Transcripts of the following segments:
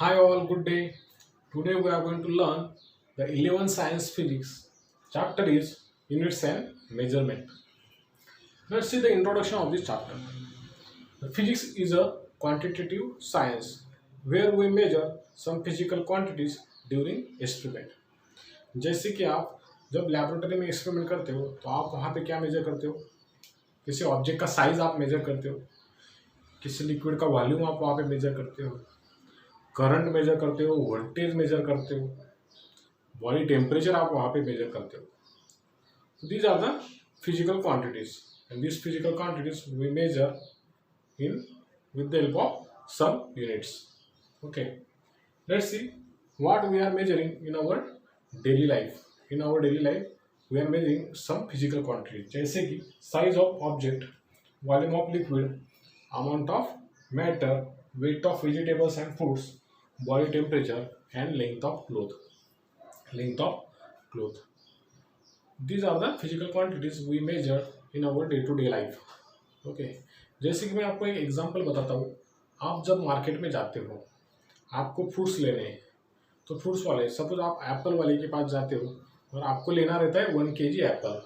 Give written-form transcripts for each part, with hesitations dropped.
Hi all, good day. Today we are going to learn the 11th Science Physics. Chapter is Units and Measurement. Let's see the introduction of this chapter. The physics is a quantitative science where we measure some physical quantities during experiment. जैसे कि आप जब laboratory में experiment करते हो तो आप वहाँ पे क्या मेजर करते हो? किसी ऑब्जेक्ट का साइज आप मेजर करते हो, किसी लिक्विड का वॉल्यूम आप वहाँ पे मेजर करते हो, करंट मेजर करते हो, वोल्टेज मेजर करते हो, बॉडी टेम्परेचर आप वहाँ पे मेजर करते हो. These are the physical quantities, and these physical quantities we measure in with the help of some units. Okay, let's see what we are measuring in our daily life. In our daily life, we are measuring some physical quantities, जैसे कि size of object, volume of liquid, amount of matter, weight of vegetables and fruits, body temperature, and length of cloth. Length of cloth. These are the physical quantities we measure in our day to day life. Okay, जैसे कि मैं आपको एक example बताता हूँ. आप जब market में जाते हो, आपको फ्रूट्स लेने हैं, तो फ्रूट्स वाले सपोज आप एप्पल वाले के पास जाते हो और आपको लेना रहता है 1 kg एप्पल.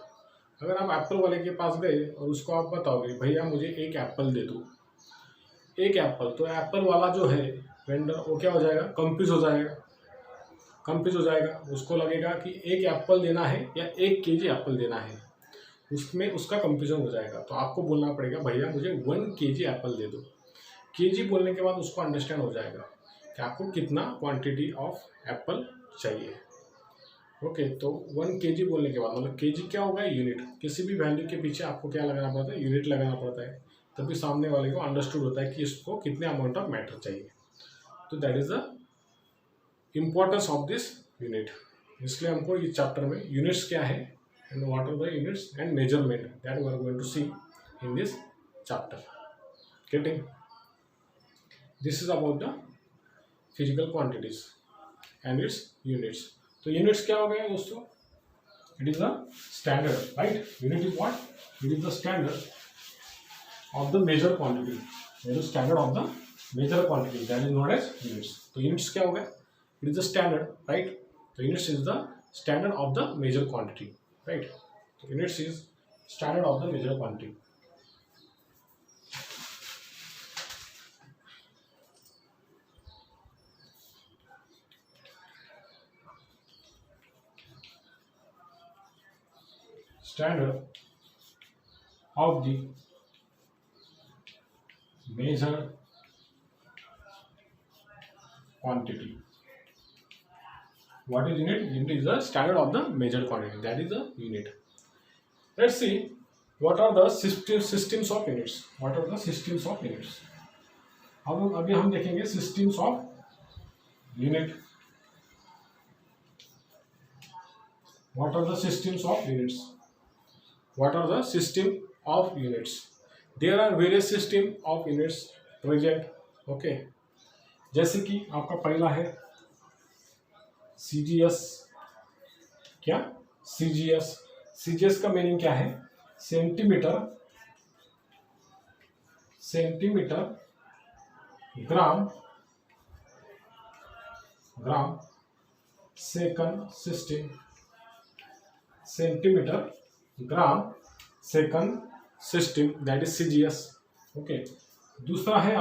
अगर आप एप्पल वाले के पास गए और उसको आप बताओगे भैया मुझे एक एप्पल दे दो, एक एप्पल, तो एप्पल वाला जो है वेंडर वो क्या हो जाएगा, कंफ्यूज हो जाएगा. उसको लगेगा कि एक एप्पल देना है या 1 kg एप्पल देना है, उसमें उसका कंफ्यूजन हो जाएगा. तो आपको बोलना पड़ेगा भैया मुझे 1 kg एप्पल दे दो. केजी बोलने के बाद उसको अंडरस्टैंड हो जाएगा कि आपको कितना क्वांटिटी ऑफ एप्पल चाहिए. ओके, तो 1 kg बोलने के बाद मतलब केजी क्या होगा, यूनिट. किसी भी वैल्यू के पीछे आपको क्या लगाना पड़ता है, यूनिट लगाना पड़ता है, तभी सामने वाले को अंडरस्टूड होता है कि इसको कितने अमाउंट ऑफ मैटर चाहिए. तो that is the importance of this unit. इसलिए हमको इस चैप्टर में यूनिट्स क्या है and what are the units and measurement that we are going to see in this chapter. Getting this is about the physical quantities and its units. So units क्या हो गया दोस्तों? It is the standard, right? Unit is what? It is the standard of the measured quantity. It is standard of the measured quantity that is known as units. तो units क्या हो गया? It is the standard, right? So units is the standard of the measured quantity. Right, so units is standard of the measured quantity. Standard of the measured quantity. What is unit? Unit is the standard of the measured quantity. That is the unit. Let's see what are the systems of units. What are the systems of units? अब अभी हम देखेंगे systems of unit. What are the systems of units? What are the system of units? There are various system of units present. Okay, जैसे कि आपका पहला है CGS. क्या CGS? CGS का मीनिंग क्या है? Centimetre gram second system. Centimetre gram second system, that is CGS. Okay, दूसरा है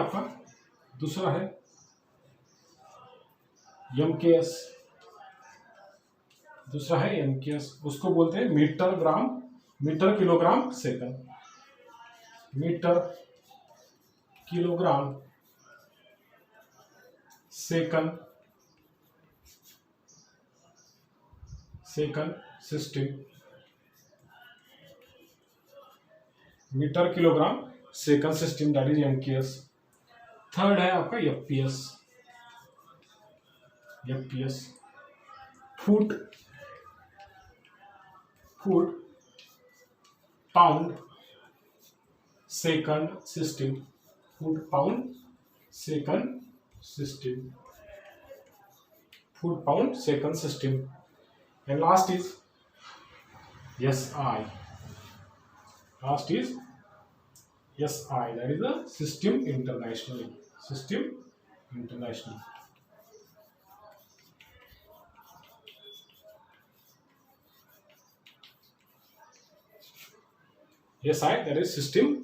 MKS. उसको बोलते हैं metre kilogram second. Metre kilogram second system. Metre kilogram second system, that is MKS. Third है आपका FPS. Foot pound second system. Foot pound second system. And last is SI. That is the System International. S I that is system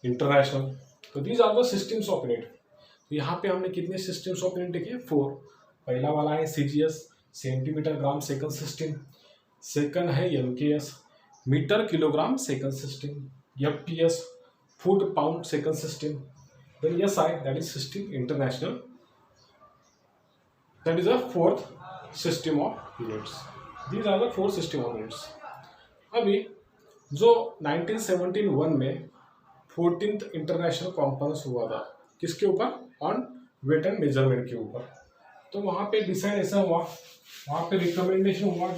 international. तो these are the systems of unit. तो यहाँ पे हमने कितने systems of unit देखे? 4। पहला वाला है CGS, centimetre gram second system. Second है MKS, metre kilogram second system. FPS, foot pound second system. Then SI that is system international, that is a fourth system of units. These are the 4 system of units. अभी जो 1971 में 14th international conference हुआ था, किसके ऊपर? On wait and measurement के ऊपर। तो वहाँ पे डिसाइड ऐसा हुआ, वहाँ पे रिकमेंडेशन हुआ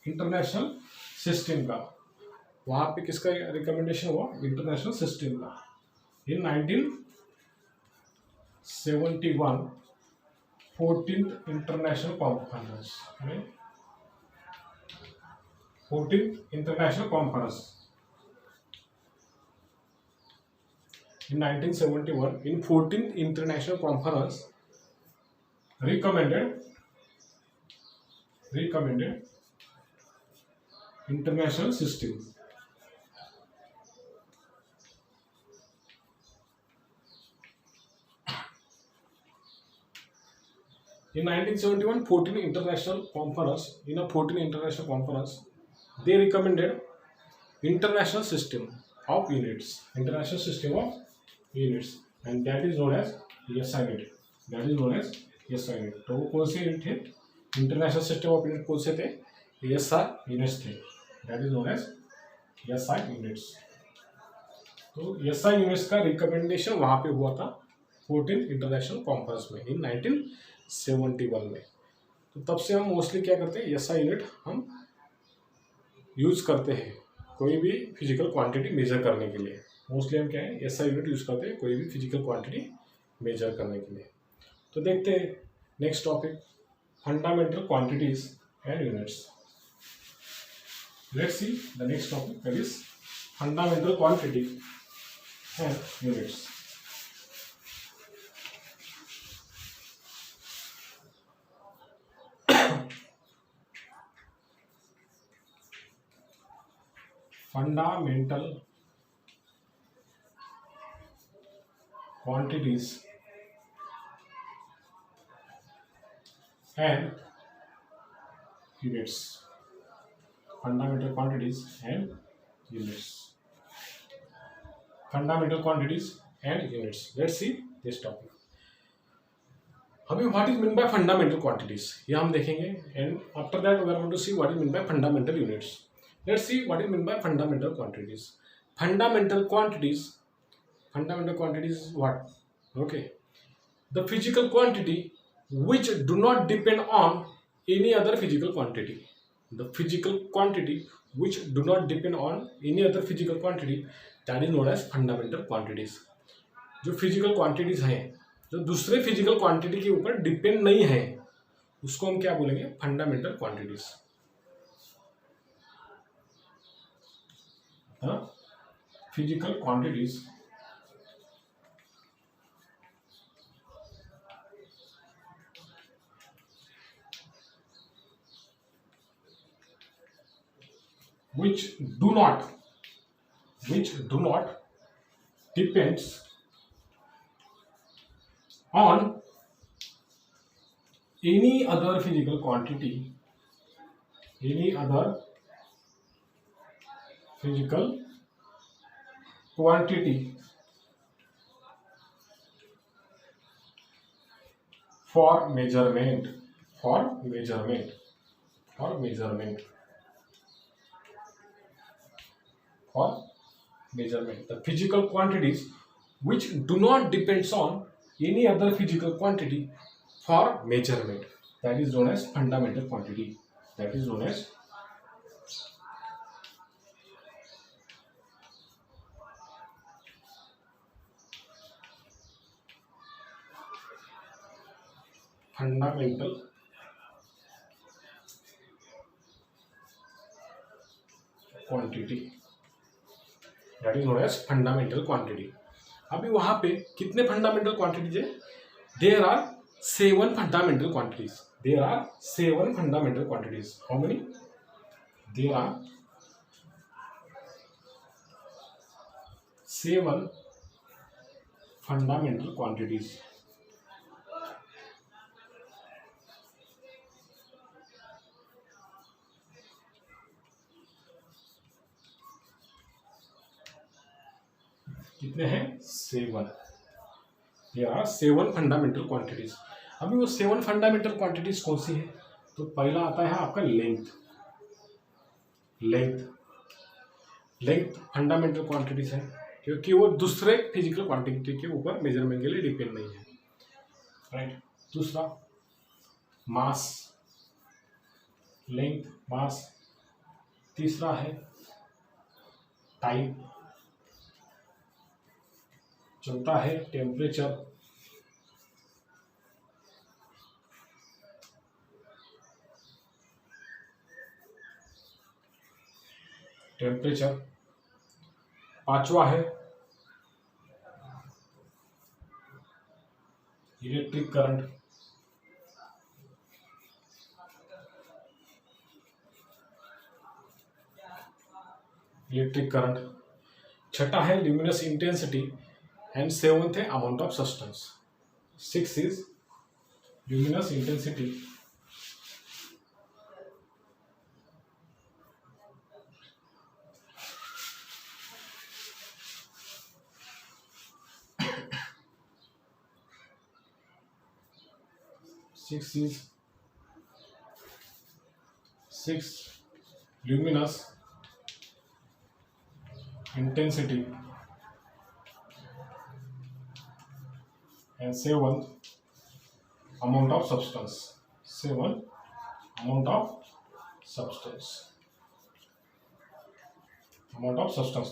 इंटरनेशनल सिस्टम का। वहाँ पे किसका रिकमेंडेशन हुआ? इंटरनेशनल सिस्टम का। इन 1971 14th इंटरनेशनल कॉन्फ्रेंस में, 14th international conference in 1971, in 14th international conference recommended international system. In 1971 14 international conference, in a 14 international conference, they recommended international system of units, international system of units, and that is known as SI unit. That is known as SI unit. तो वो कौन से unit थे? International system of unit कौन से थे? SI units थे। That is known as SI units. तो SI यूनिट्स का रिकमेंडेशन वहाँ पे हुआ था 14 इंटरनेशनल कॉन्फ्रेंस में इन 1971 में। तो तब से हम मोस्टली क्या करते हैं? SI यूनिट हम यूज करते हैं कोई भी फिजिकल क्वांटिटी मेजर करने के लिए। मोस्टली हम क्या है? SI यूनिट यूज करते हैं कोई भी फिजिकल क्वांटिटी मेजर करने के लिए। तो देखते हैं next topic, fundamental quantities and units. Let's see the next topic, that is fundamental quantity and units. fundamental quantities and units. Fundamental quantities and units. Fundamental quantities and units. Let's see this topic. अभी what is meant by fundamental quantities ये हम देखेंगे, and after that we are going to see what is meant by fundamental units. Let's see what is meant by fundamental quantities. Fundamental quantities is what? Okay, the physical quantity which do not depend on any other physical quantity. The physical quantity which do not depend on any other physical quantity, that is known as fundamental quantities. जो physical quantities हैं जो दूसरे physical quantity के ऊपर depend नहीं है, उसको हम क्या बोलेंगे? fundamental quantities. Physical quantities which do not depends on any other physical quantity, for measurement. The physical quantities which do not depends on any other physical quantity for measurement, that is known as fundamental quantity. That is known as fundamental quantity. That is known as fundamental quantity. अभी वहां पे कितने fundamental quantities है? There are 7 fundamental quantities. How many? There are 7 fundamental quantities. कितने हैं? 7। ये रहा 7 fundamental quantities. अभी वो 7 फंडामेंटल क्वांटिटीज कौन सी है? तो पहला आता है आपका लेंथ। लेंथ फंडामेंटल क्वांटिटीज है, क्योंकि वो दूसरे फिजिकल क्वांटिटी के ऊपर मेजरमेंट के लिए डिपेंड नहीं है, राइट। दूसरा मास, लेंथ, मास। तीसरा है टाइम। चौथा है टेम्परेचर। पांचवा है इलेक्ट्रिक करंट। छठा है ल्यूमिनस इंटेंसिटी एंड 7th है amount of substance. 6 is luminous intensity, six luminous intensity and 7 amount of substance। 7 amount of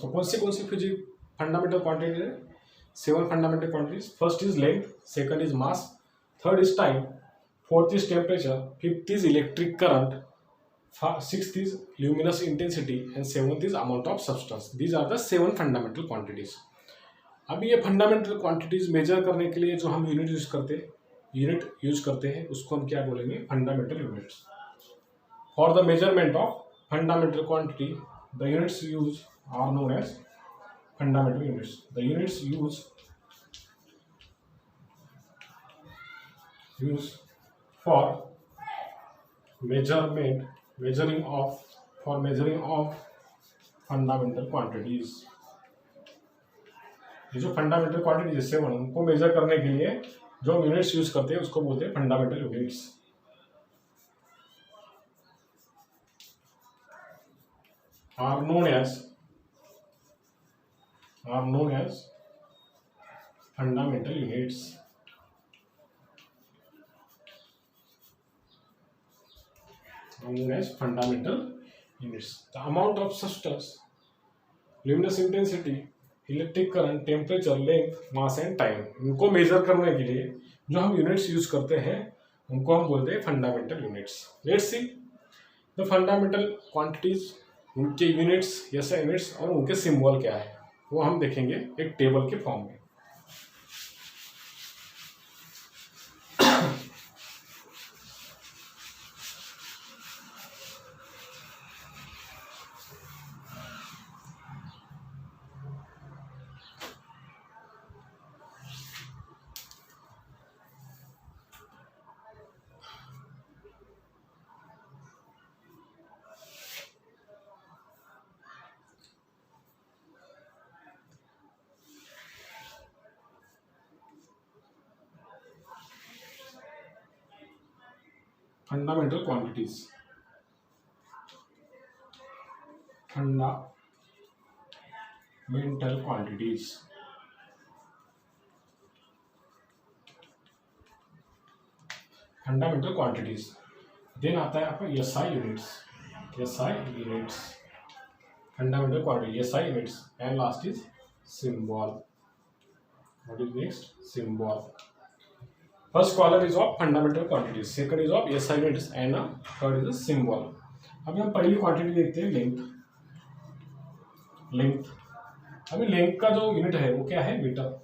तो कौन सी फिजिक फंडामेंटल क्वांटिटी है? 7 fundamental quantities. First is length, second is mass, third is time, fourth is temperature, fifth is electric current, sixth is luminous intensity and 7th is amount of substance. These are the 7 fundamental quantities. अभी ये fundamental quantities major करने के लिए जो हम unit use करते हैं उसको हम क्या बोलेंगे? Fundamental units. For the measurement of fundamental quantity the units use are known as fundamental units। The units used for measuring of fundamental quantities। ये जो फंडामेंटल क्वांटिटीज है 7, उनको मेजर करने के लिए जो हम यूनिट्स यूज करते हैं उसको बोलते हैं fundamental units. Are known as fundamental units। The amount of substance, luminous intensity, electric current, temperature, length, mass and time, इनको मेजर करने के लिए जो हम यूनिट्स यूज करते हैं उनको हम बोलते हैं fundamental units. Let's see the fundamental quantities, उनके यूनिट्स, SI यूनिट्स और उनके सिंबल क्या है वो हम देखेंगे एक टेबल के फॉर्म में। फंडामेंटल क्वांटिटीज, देन आता है आपका SI units, fundamental quantity SI units and last is symbol. What is next? Symbol. First column is of fundamental quantities, second is of SI units and third is symbol. अभी हम पहली quantity देखते हैं length. अभी length का जो unit है वो क्या है? मीटर।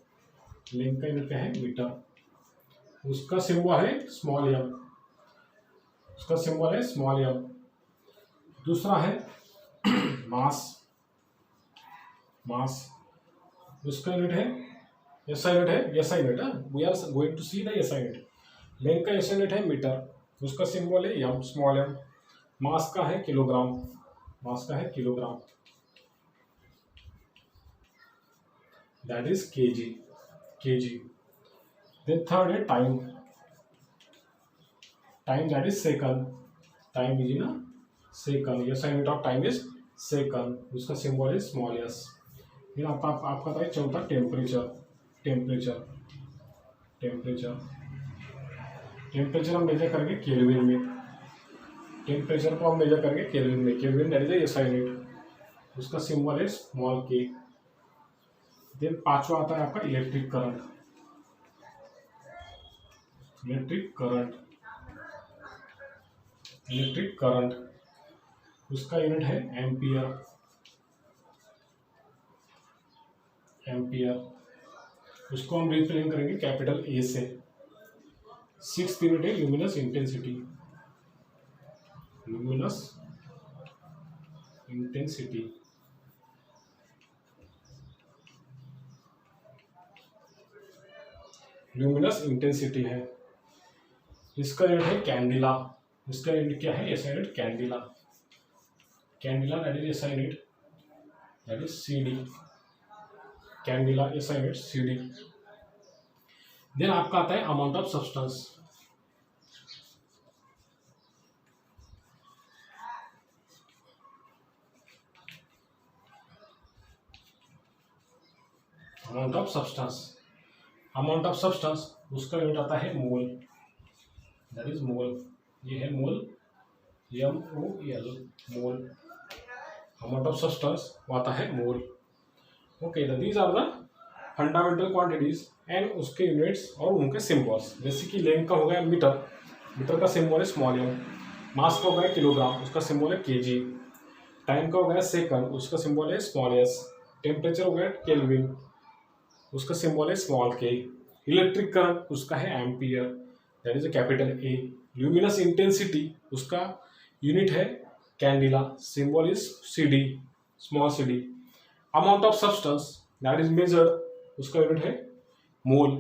लेंथ का यूनिट क्या है? मीटर। उसका सिंबल है स्मॉल एम। दूसरा है मास। उसका यूनिट है एसआई यूनिट है, एसआई यूनिट है, we are going to see the SI unit. Length का एसआई यूनिट है मीटर, उसका सिंबल है एम, स्मॉल एम। मास का है किलोग्राम, मास का है kilogram, that is KG, KG. Then third है time, time that is second, time is in second, SI unit of time is second, उसका symbol is small S. फिर आपका था चौथा टेम्परेचर, टेम्परेचर, टेम्परेचर, टेम्परेचर हम measure करेंगे kelvin में, temperature को हम मेजर करेंगे केल्विन में, kelvin that is SI unit, उसका सिंबल है स्मॉल के। देन पांचवा आता है आपका electric current, electric current, electric current, उसका यूनिट है एम्पियर, एम्पियर, उसको हम रिप्रेजेंट करेंगे कैपिटल ए से। सिक्स्थ यूनिट है luminous intensity, luminous intensity, luminous intensity है, इसका यूनिट है कैंडिला, इसका यूनिट क्या है SI unit Cadila, Cadila that is SI unit that is CD, candela SI unit CD. Then आपका आता है amount of substance, amount of substance, amount of substance, उसका यूनिट आता है मोल, दैट इज मोल, ये है mole, M O L, mole, amount of substance वो आता है mole. Okay, these are the fundamental quantities and उसके यूनिट्स और उनके सिंबल्स। जैसे कि लेंथ का हो गया मीटर, मीटर का सिंबल है स्मॉल एम, मास का हो गया किलोग्राम, उसका सिंबल है केजी, टाइम का हो गया सेकंड, उसका सिंबल है स्मॉल एस, टेम्परेचर हो गया केल्विन, उसका सिंबल है स्मॉल के, इलेक्ट्रिक करंट उसका है ampere that is a capital A, luminous intensity उसका यूनिट है candela, symbol is C D, small C D, amount of substance that is measured उसका यूनिट है मोल,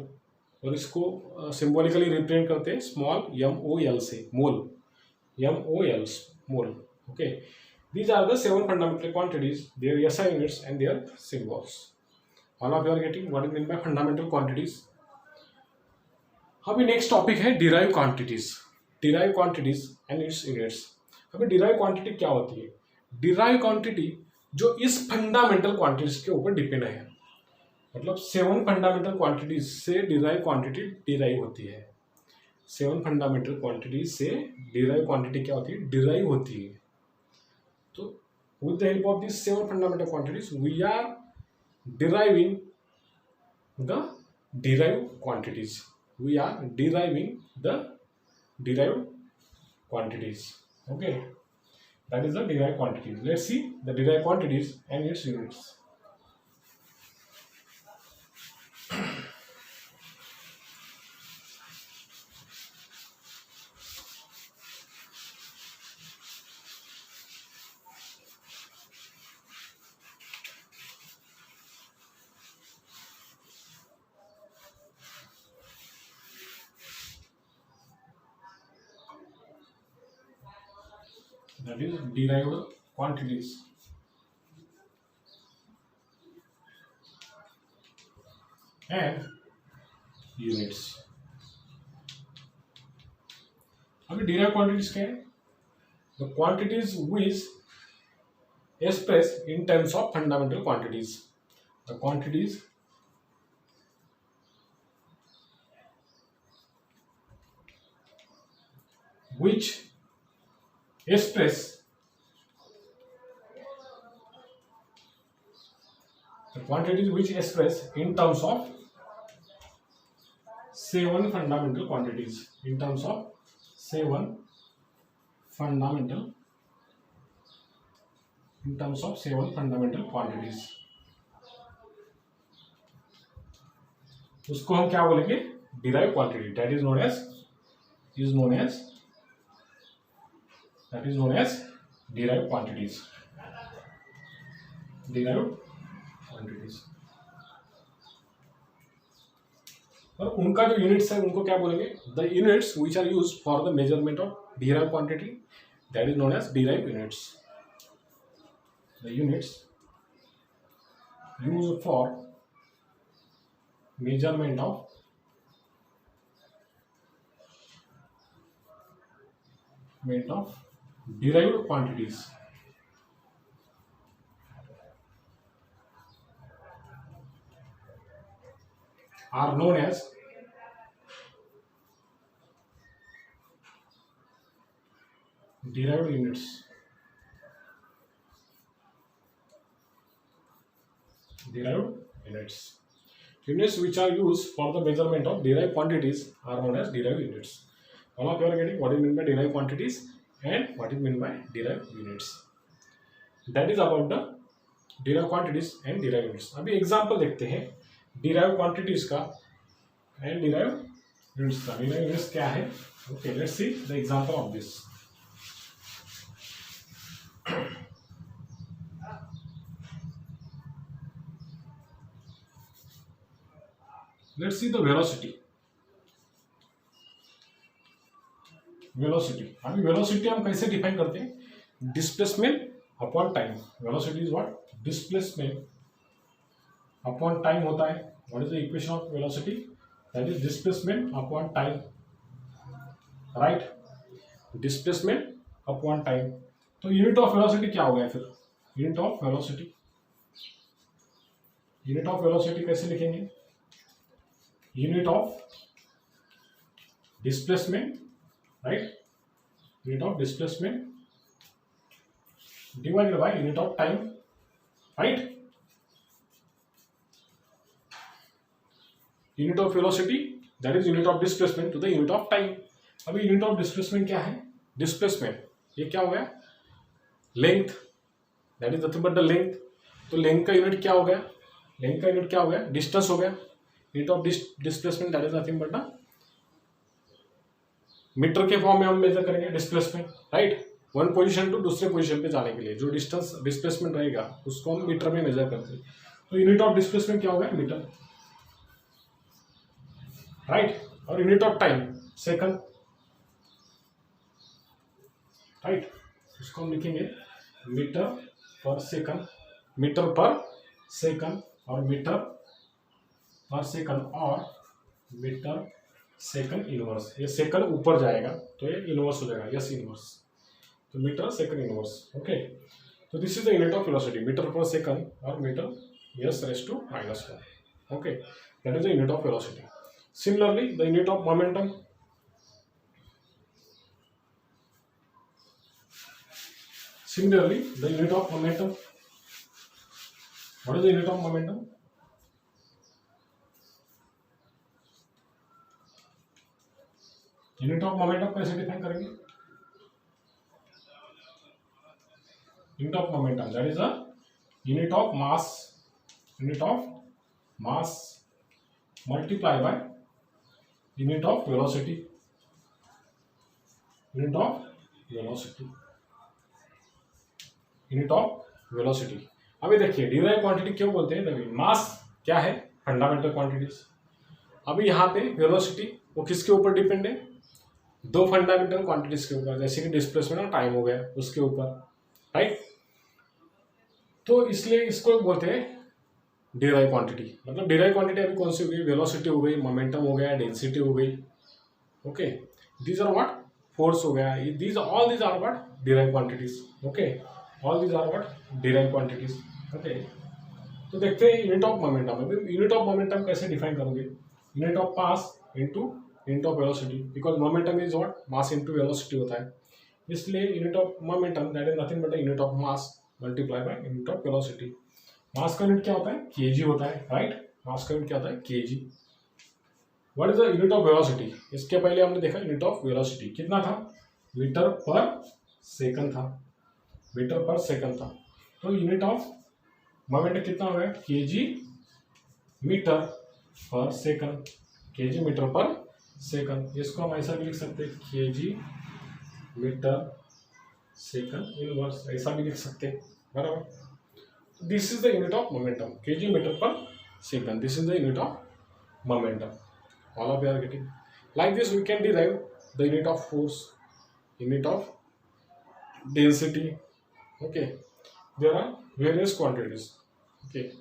और इसको सिंबॉलिकली रिप्रेजेंट करते हैं स्मॉल एम ओ एल से, mole, M O L, mole. Okay, these are the 7 fundamental quantities, their SI units and their symbols. All of you are getting what is meant by fundamental quantities. अभी next topic है derive quantities, derive quantities and it's units. अभी derive quantity क्या होती है? Derive quantity जो इस fundamental quantities के ऊपर डिपेंड है, मतलब 7 फंडामेंटल क्वांटिटीज से डिराइव क्वांटिटी डिराइव होती है, 7 फंडामेंटल क्वांटिटीज से डिराइव क्वांटिटी क्या होती है? डिराइव होती है। तो with the help of these 7 fundamental quantities we are deriving the derived quantities, we are deriving the derived quantities. Okay, that is the derived quantities. Let's see the derived quantities and its units. That is derived quantities. And units. अभी derived quantities क्या है? The quantities which express in terms of fundamental quantities. The quantities which express the quantities which express in terms of 7 fundamental quantities, in terms of 7 fundamental, in terms of 7 fundamental quantities, उसको हम क्या बोलेंगे? Derive quantity, that is known as derived quantities, derived quantities. और उनका जो units है उनको क्या बोलेंगे, the units which are use for the measurement of derive quantity, that is known as derive units. The units use for measurement of derived quantities are known as derived units. Units which are used for the measurement of derived quantities are known as derived units. All of you are getting what is meant by derived quantities and what is meant by derived units. That is about the derived quantities and derived units. अभी example देखते हैं derived quantities का and derived units का. derived units क्या है? Okay, let's see the example of this. Let's see the velocity. अभी velocity हम कैसे डिफाइन करते हैं? Displacement upon time. Velocity is what? Displacement upon time होता है. What is the equation of velocity? That is displacement upon time, right? Displacement upon time. तो unit of velocity क्या हो गया फिर? यूनिट ऑफ वेलोसिटी कैसे लिखेंगे? Unit of displacement, right? Unit of displacement divided by unit of time, right? Unit of velocity, that is unit of displacement to the unit of time. अभी unit of displacement क्या है? Displacement ये क्या हो गया? Length, that is nothing but the length. तो length का unit क्या हो गया? Length का यूनिट क्या हो गया? Distance हो गया. Unit of displacement that is nothing but the metre के फॉर्म में हम मेजर करेंगे displacement, right? One position to दूसरे पोजीशन पे जाने के लिए जो डिस्टेंस डिस्प्लेसमेंट रहेगा उसको हम मीटर में मेजर करते हैं. तो यूनिट ऑफ डिस्प्लेसमेंट क्या होगा? Metre, right? और unit of time second, right? उसको हम लिखेंगे मीटर पर सेकंड और मीटर पर सेकंड और मीटर सेकंड इनवर्स. ये सेकंड ऊपर जाएगा तो ये इनवर्स हो जाएगा, यस इनवर्स. तो मीटर सेकंड इनवर्स. ओके, तो this is the unit of velocity, metre per second और metre yes raise to -1. Okay, that is the unit of velocity. Similarly the unit of momentum, what is the unit of momentum? Unit of momentum कैसे define करेंगे? Unit of momentum that is the unit of mass multiply by unit of velocity. अभी देखिए derive quantity क्यों बोलते हैं? तभी मास क्या है? Fundamental quantities. अभी यहाँ पे वेलोसिटी वो किसके ऊपर डिपेंड है? दो फंडामेंटल क्वांटिटीज के ऊपर, जैसे कि डिस्प्लेसमेंट और टाइम हो गया उसके ऊपर, राइट? तो इसलिए इसको बोलते हैं डिराइव क्वांटिटी. मतलब डिराइव क्वांटिटी अभी कौन सी हो गई? वेलोसिटी हो गई, मोमेंटम हो गया, डेंसिटी हो गई. Okay, these are what? Force हो गया. All these are what? Derive quantities. Okay, all these are what? Derive quantities. Okay, तो देखते हैं यूनिट ऑफ मोमेंटम. अभी यूनिट ऑफ मोमेंटम कैसे डिफाइन करोगे? Unit of mass into unit of velocity, because momentum is what? Mass into velocity होता है. इसलिए unit of momentum that is nothing but unit of mass multiply by unit of velocity. मास का unit क्या होता है? KG होता है, right? मास का यूनिट क्या होता है? KG. What is the unit of velocity? इसके पहले हमने देखा यूनिट ऑफ वेलोसिटी कितना था? मीटर पर सेकंड था. तो यूनिट ऑफ मोमेंटम कितना हो गया? KG metre per second. इसको हम ऐसा भी लिख सकते हैं केजी मीटर सेकंड इनवर्स, ऐसा भी लिख सकते हैं, बराबर. This is the unit of momentum, KG metre per second. This is the unit of momentum. All of you are getting. Like this, we can derive the unit of force, unit of density. Okay, there are various quantities. Okay,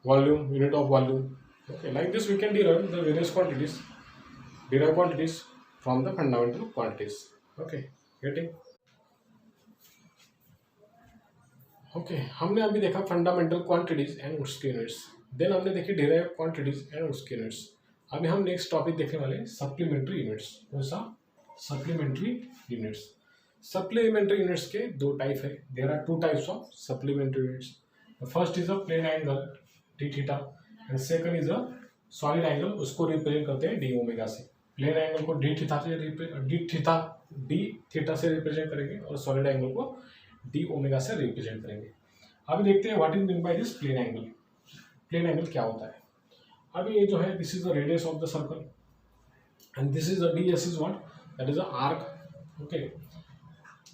volume, unit of volume. Okay, like this, we can derive the various quantities from the fundamental quantities. Okay, getting. Okay हमने अभी देखा fundamental quantities and उसके units, then हमने देखी derive quantities and उसके units. अभी हम next topic देखने वाले हैं सप्लीमेंट्री यूनिट्स। कौन सा? Supplementary units. सप्लीमेंट्री यूनिट्स के दो टाइप है, there are two types of supplementary units. The first is a plane angle d theta and second is a solid angle, उसको रिप्रेजेंट करते हैं डी ओमेगा से। Plane angle को d theta से represent करेंगे और सॉलिड एंगल को d omega से रिप्रेजेंट करेंगे। अभी देखते हैं what is mean by this plane angle. Plane angle क्या होता है? अभी ये जो है this is the radius of the circle and this is the D S is what, that is a arc. Okay,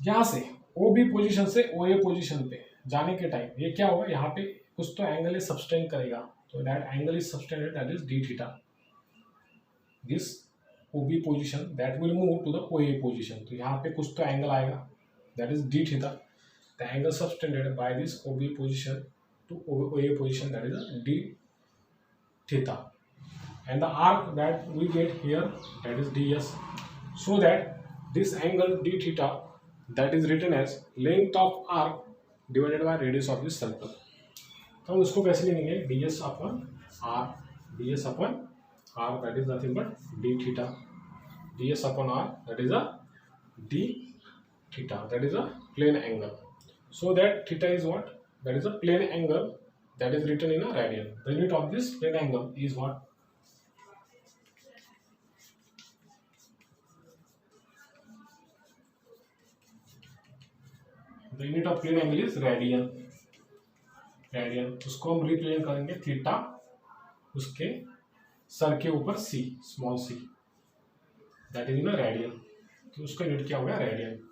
यहाँ से ओ बी पोजिशन से ओ ए पोजिशन पे जाने के टाइम ये क्या होगा, यहाँ पे कुछ तो एंगल इज सबटेंड करेगा, तो that angle is subtended, that is d theta. This O B position that will move to the O A position, तो यहाँ पे कुछ तो एंगल आएगा, that is d theta. The angle subtended by this OB position to OA position, that is a d theta, and the arc that we get here, that is ds. So that this angle d theta, that is written as length of arc divided by radius of this circle. तो हम उसको कैसे लिखेंगे? ds upon r, ds upon r, that is nothing but d theta, ds upon r, that is a d theta, that is a plane angle. So that theta is what? That is a plane angle that is written in a radian. The unit of this plane angle is what? The unit of plane angle is radian. Radian, उसको हम represent करेंगे theta, उसके sir के ऊपर c, small c, that is in a radian. तो उसका unit क्या हो गया? रेडियन।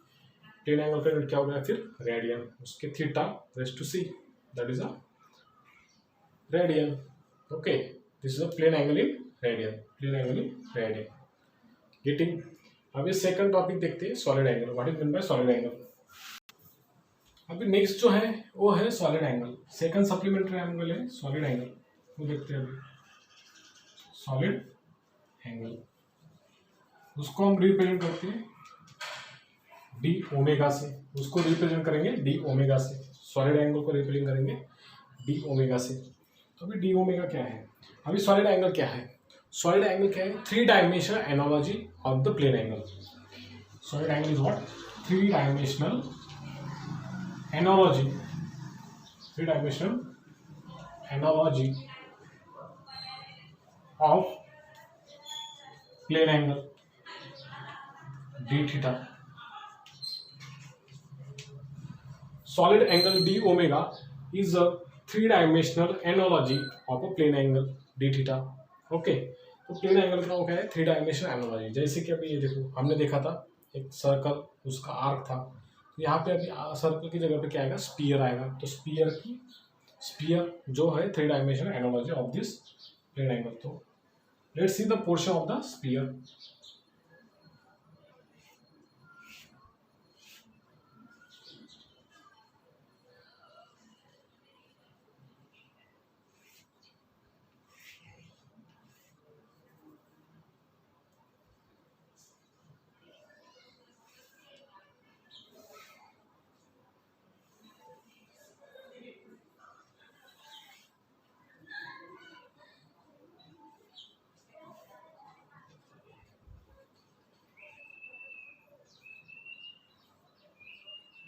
प्लेन एंगल का यूनिट क्या हो गया फिर? रेडियन। उसके theta raise to c, that is a radian. Okay, this is a plane angle in radian, plane angle in radian. Getting? अभी सेकंड टॉपिक देखते हैं, solid angle. What is mean by solid angle? अभी next जो है वो है solid angle. Second supplementary angle है solid angle, वो देखते हैं अभी। सॉलिड एंगल, उसको हम रिप्रेजेंट करते हैं डी ओमेगा से, उसको रिप्रेजेंट करेंगे डी ओमेगा से। सॉलिड एंगल को रिप्रेजेंट करेंगे डी ओमेगा से। तो अभी डी ओमेगा क्या है? अभी सॉलिड एंगल क्या है? सॉलिड एंगल क्या है? Three dimensional analogy of the plane angle. Solid angle is what? Three dimensional analogy, three dimensional analogy of plane angle d theta. Solid angle d omega is a three-dimensional analogy of a plane angle d theta. Okay, तो plane angle का वो क्या है? Three dimensional analogy. जैसे कि अभी ये देखो, हमने देखा था एक सर्कल, उसका आर्क था, तो यहाँ पे अभी सर्कल की जगह पे क्या आएगा? स्पीयर आएगा। तो स्पीयर जो है three dimensional analogy of this plane angle. तो let's see the portion of the sphere.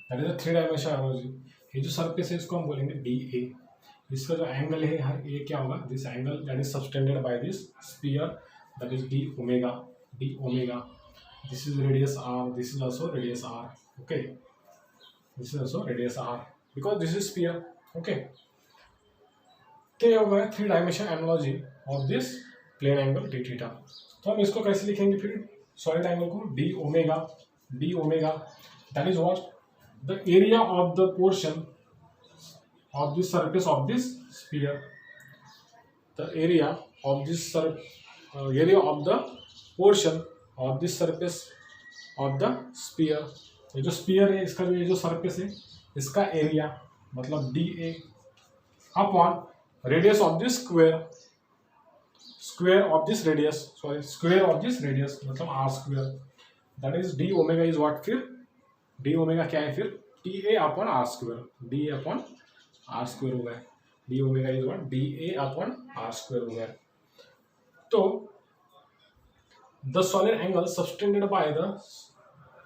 That is a three dimensional analogy. ये जो सरफेस है इसको हम बोलेंगे डी ए। इसका जो एंगल है ये क्या होगा? This angle that is subtended by this sphere, that is D omega, d omega. This is radius r, this is also radius r. Okay, this is also radius r because this is sphere. Okay, तो ये होगा three dimensional analogy of this plane angle d theta. तो हम इसको कैसे लिखेंगे फिर? Solid angle को d omega that is what? The area of the portion of the surface of this sphere, the area of this area of the portion of this surface of the sphere. ये जो spear है इसका ये जो surface है इसका area मतलब D A upon radius of this square of this radius, sorry square of this radius मतलब R square, that is D omega is what, फिर डी ओमेगा क्या है फिर T A upon R square, D A upon R square हो गया, D omega is what D A upon R square हो गया। तो the solid angle subtended by the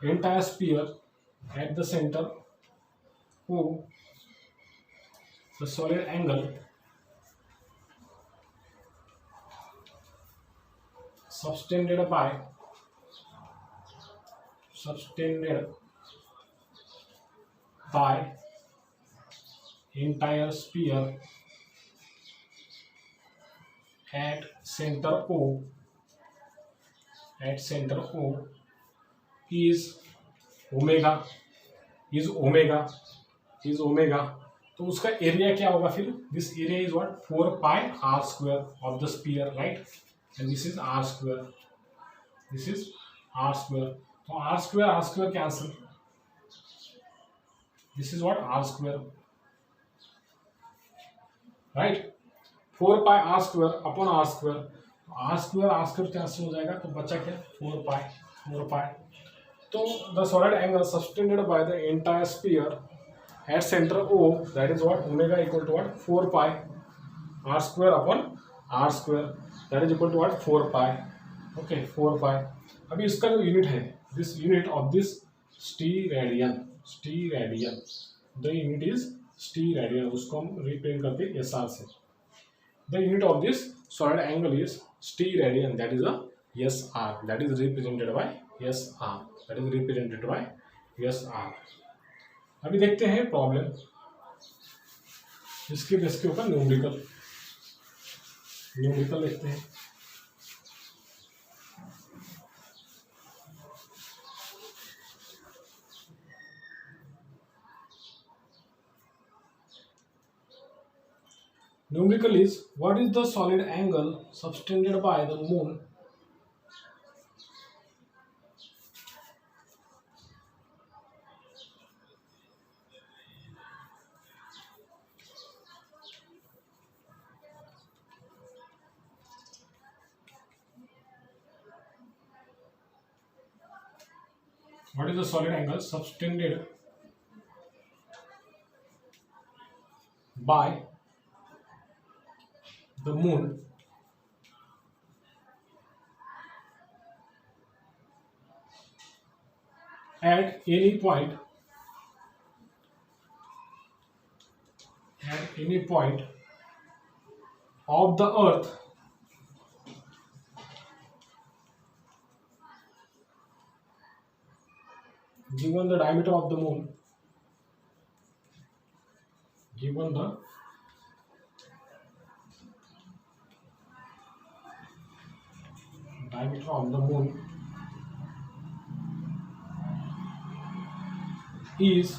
entire sphere at the centre O, the solid angle subtended by entire sphere at center O is omega, तो उसका area क्या होगा फिर, this area is what 4 pi are square of the sphere, right, and this is R square, this is R square, तो R square cancel, this is what R square, right, 4 pi are square upon R square, R square cancel हो जाएगा, तो बचा क्या 4 pi, तो the solid angle subtended by the entire sphere at center O, that is what omega equal to what 4 pi r square upon r square, that is equal to what 4 pi, okay 4 pi। अभी इसका जो unit है, this unit of this steradian, the unit is steradian, उसको हम represent करते हैं S R से, the unit of this solid angle is steradian, that is a S R, that is represented by S R, अभी देखते हैं problem, इसके base के ऊपर न्यूमेरिकल देखते हैं। Numerical is what is the solid angle subtended by the moon what is the solid angle subtended by the moon at any point of the earth given the diameter of the moon, given the diameter of the moon is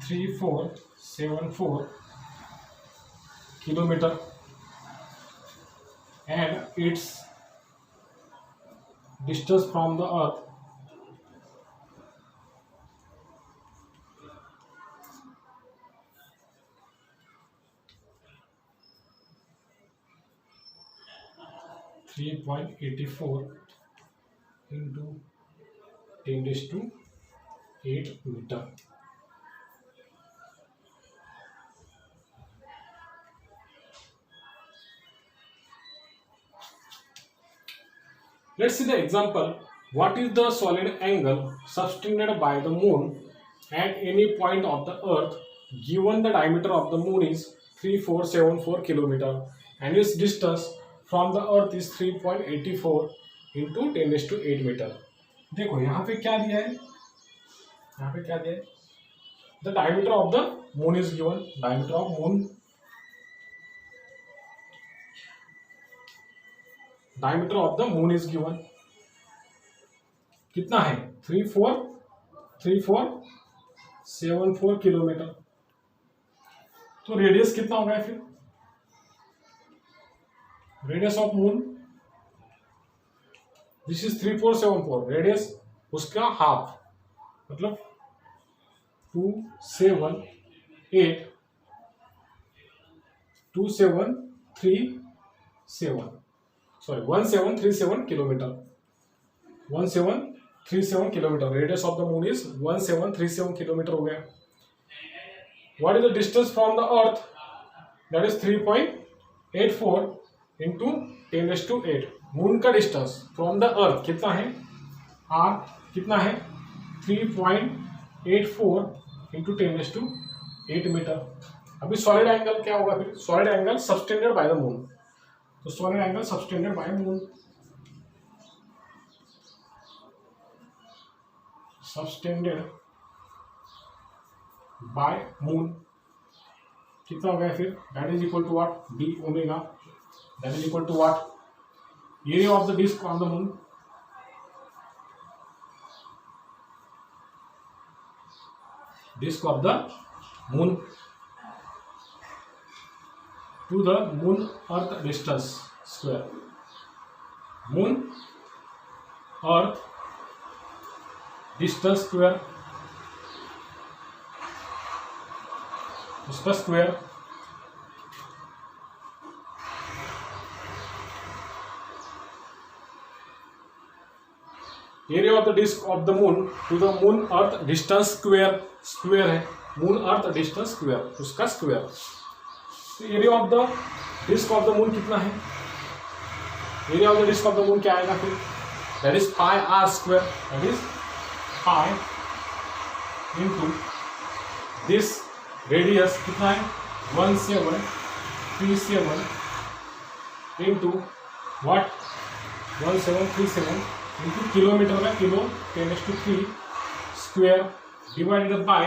3474 kilometer and its distance from the earth (3.84 into 10⁸ meter). Let's see the example. What is the solid angle subtended by the moon at any point of the earth given the diameter of the moon is 3474 kilometer and its distance from the earth is 3.84 into 10⁸ meter। देखो यहाँ पे क्या दिया है, the diameter of the moon is given, diameter of the moon is given, कितना है 3474 kilometre, तो radius कितना होगा फिर radius of moon this is 3474, radius उसका हाफ, मतलब 1737 kilometre, 1737 kilometre, radius of the moon is 1737 kilometre हो गया. What is the distance from the earth, that is 3.84 into 10⁸. Moon का डिस्टेंस फ्रॉम द अर्थ कितना है, आर कितना है 3.84 into 10⁸ metre. अभी सॉलिड एंगल क्या होगा, फिर solid angle subtended by the moon, तो solid angle subtended by moon, subtended by moon कितना हो गया फिर, that is equal to what, d omega, that is equal to what, area of the disk on the moon, disk of the moon to the moon earth distance square, moon earth distance square, इसका square, area of the disk of the moon to the moon earth distance square, square है moon earth distance square, उसका square. तो area of the disk of the moon कितना है, area of the disk of the moon क्या आएगा फिर, that is pi are square, that is pi into this radius कितना है 1737 इंटू व्हाट 1737 इंटू किलोमीटर में kilo 10⁻³ square divided by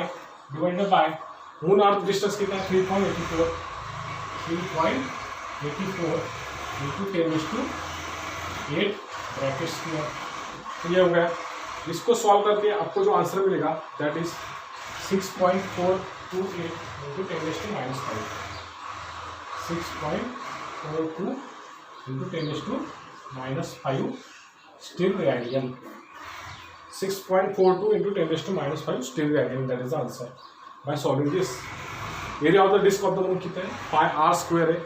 moon earth distance कितना है 3.84 इंटू 10⁸ ब्रैकेट स्क्वायर. तो ये हो गया. इसको सॉल्व करके आपको जो आंसर मिलेगा that is 6.428 into 10⁻⁵, 6.42 into 10⁻⁵ still radian, 6.42 into 10⁻⁵ still radian, that is the answer by solving this. Area of the disk of the moon कितना है, पाई आर स्क्वायर है,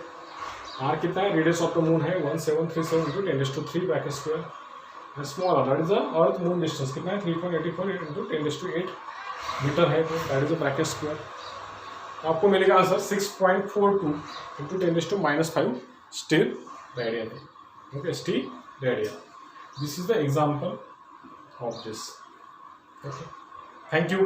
आर कितना है, रेडियस ऑफ द मून है 1737 into 10⁻³ bracket square, and small that is the earth moon distance कितना है 3.84 into 10⁸ metre है, तो that is the bracket square. आपको मिलेगा answer 6.42 into 10⁻⁵ still radian. Okay, still radian. This is the example of this. Okay. Thank you.